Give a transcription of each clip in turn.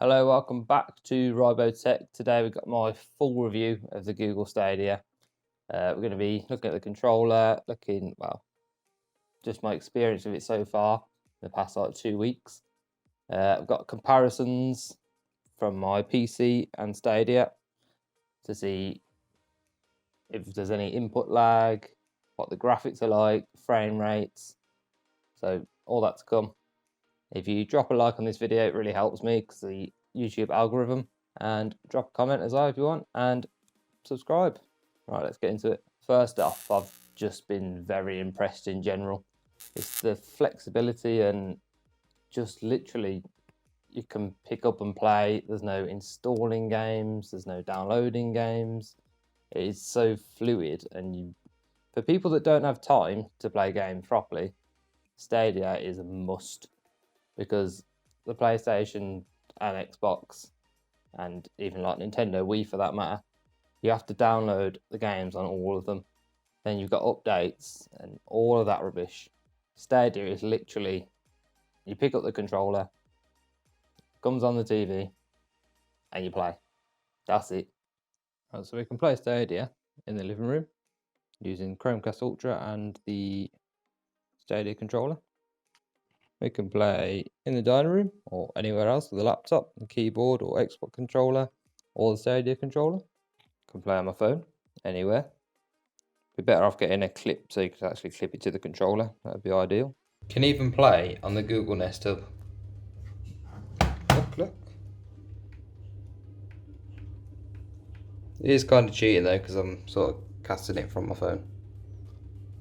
Hello, welcome back to Ribotech. Today we've got my full review of the Google Stadia. We're going to be looking at the controller, just my experience with it so far in the past 2 weeks. I've got comparisons from my PC and Stadia to see if there's any input lag, what the graphics are like, frame rates, so all that to come. If you drop a like on this video, it really helps me because the YouTube algorithm, and drop a comment as well if you want, and subscribe. Right, let's get into it. First off, I've just been very impressed in general. It's the flexibility and just literally you can pick up and play. There's no installing games, there's no downloading games. It is so fluid, and for people that don't have time to play games properly, Stadia is a must, because the PlayStation and Xbox, and even like Nintendo Wii for that matter, you have to download the games on all of them. Then you've got updates and all of that rubbish. Stadia is literally, you pick up the controller, comes on the TV, and you play. That's it. Right, so we can play Stadia in the living room using Chromecast Ultra and the Stadia controller. We can play in the dining room or anywhere else with a laptop, a keyboard or Xbox controller or the Stadia controller. Can play on my phone anywhere. Be better off getting a clip so you could actually clip it to the controller. That would be ideal. Can even play on the Google Nest Hub. Look. It is kind of cheating though because I'm sort of casting it from my phone.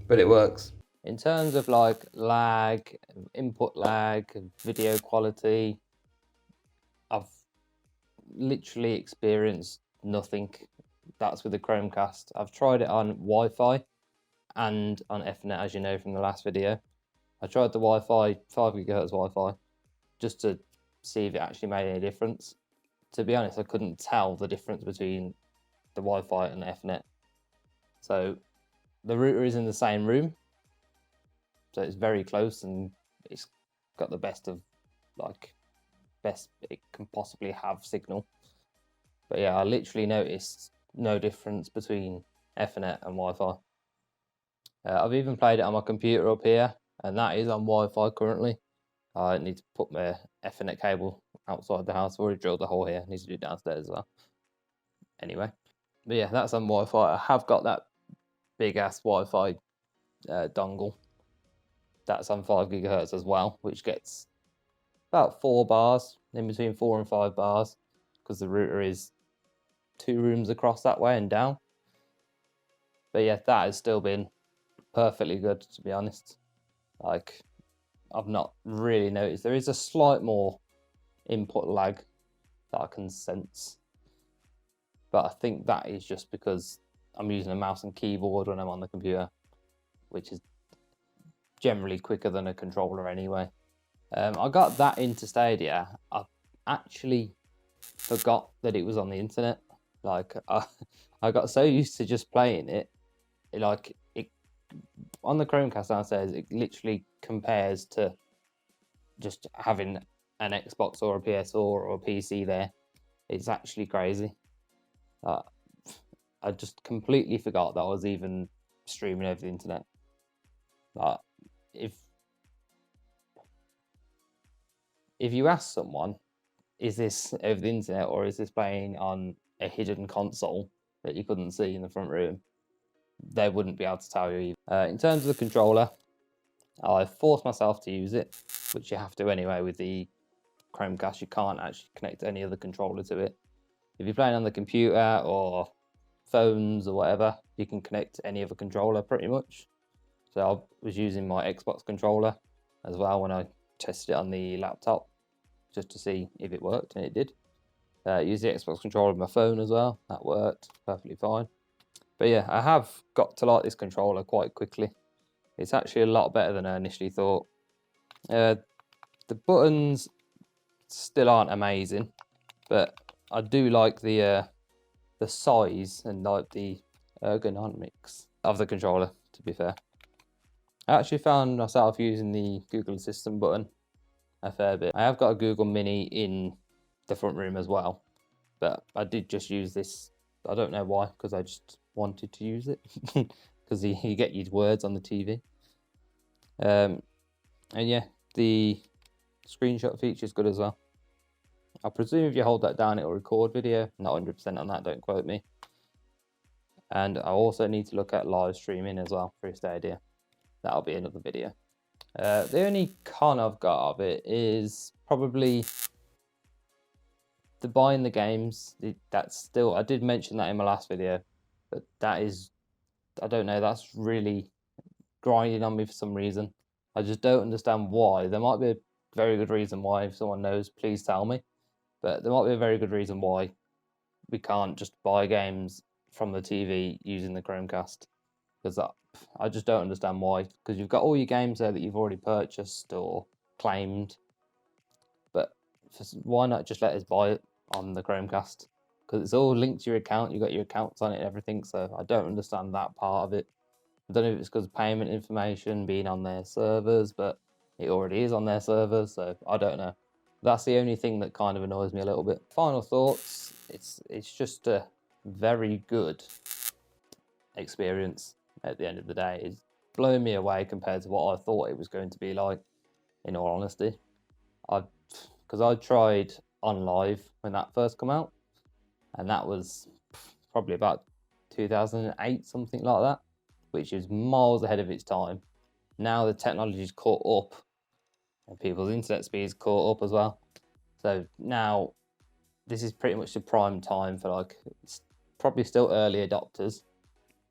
But it works. In terms of like lag, input lag, video quality, I've literally experienced nothing. That's with the Chromecast. I've tried it on Wi-Fi and on Ethernet, as you know from the last video. I tried the Wi-Fi, 5 GHz Wi-Fi, just to see if it actually made any difference. To be honest, I couldn't tell the difference between the Wi-Fi and the Ethernet. So the router is in the same room, so it's very close, and it's got the best it can possibly have signal. But yeah, I literally noticed no difference between Ethernet and Wi-Fi. I've even played it on my computer up here, and that is on Wi-Fi currently. I need to put my Ethernet cable outside the house. I've already drilled a hole here. I need to do it downstairs as well. Anyway, but yeah, that's on Wi-Fi. I have got that big ass Wi-Fi dongle. That's on 5 GHz as well, which gets about 4 bars, in between 4 and 5 bars, because the router is 2 rooms across that way and down. But yeah, that has still been perfectly good, to be honest. Like, I've not really noticed. There is a slight more input lag that I can sense, but I think that is just because I'm using a mouse and keyboard when I'm on the computer, which is generally quicker than a controller anyway. I got that into Stadia. I actually forgot that it was on the internet. Like, I got so used to just playing it, on the Chromecast downstairs, it literally compares to just having an Xbox or a PS4 or a PC there. It's actually crazy. I just completely forgot that I was even streaming over the internet. If you ask someone, is this over the internet or is this playing on a hidden console that you couldn't see in the front room, they wouldn't be able to tell you either. In terms of the controller, I forced myself to use it, which you have to anyway with the Chromecast. You can't actually connect any other controller to it. If you're playing on the computer or phones or whatever, you can connect any other controller pretty much. So I was using my Xbox controller as well when I tested it on the laptop, just to see if it worked, and it did. Used the Xbox controller with my phone as well. That worked perfectly fine. But yeah, I have got to like this controller quite quickly. It's actually a lot better than I initially thought. The buttons still aren't amazing, but I do like the size and like the ergonomics of the controller, to be fair. I actually found myself using the Google Assistant button a fair bit. I have got a Google Mini in the front room as well. But I did just use this. I don't know why, because I just wanted to use it because you get your words on the TV. And yeah, the screenshot feature is good as well. I presume if you hold that down, it'll record video. Not 100% on that, don't quote me. And I also need to look at live streaming as well through Stadia. That'll be another video. The only con I've got of it is probably the buying the games. That's still, I did mention that in my last video, but that is, I don't know, that's really grinding on me for some reason. I just don't understand why. There might be a very good reason why. If someone knows, please tell me. But there might be a very good reason why we can't just buy games from the TV using the Chromecast. Because I just don't understand why. Because you've got all your games there that you've already purchased or claimed. But why not just let us buy it on the Chromecast? Because it's all linked to your account. You've got your accounts on it and everything. So I don't understand that part of it. I don't know if it's because of payment information being on their servers, but it already is on their servers, so I don't know. That's the only thing that kind of annoys me a little bit. Final thoughts, it's just a very good experience at the end of the day. It's blown me away compared to what I thought it was going to be like, in all honesty. Because I tried OnLive when that first came out, and that was probably about 2008, something like that, which is miles ahead of its time. Now the technology's caught up and people's internet speeds caught up as well. So now this is pretty much the prime time for, like, it's probably still early adopters,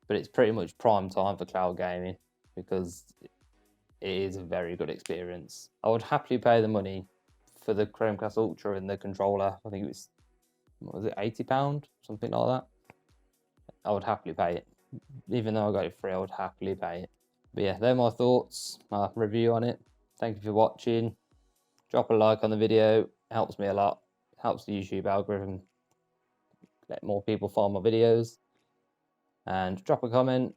but it's pretty much prime time for cloud gaming because it is a very good experience. I would happily pay the money for the Chromecast Ultra and the controller. I think it was, what was it, £80, something like that. I would happily pay it. Even though I got it free, I would happily pay it. But yeah, they're my thoughts, my review on it. Thank you for watching. Drop a like on the video. It helps me a lot. It helps the YouTube algorithm let more people find my videos. And drop a comment.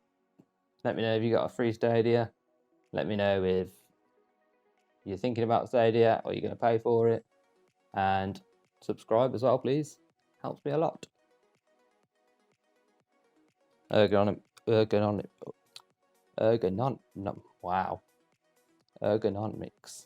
Let me know if you got a free Stadia. Let me know if you're thinking about Stadia or you're going to pay for it. And subscribe as well, please. Helps me a lot. Ergonomics.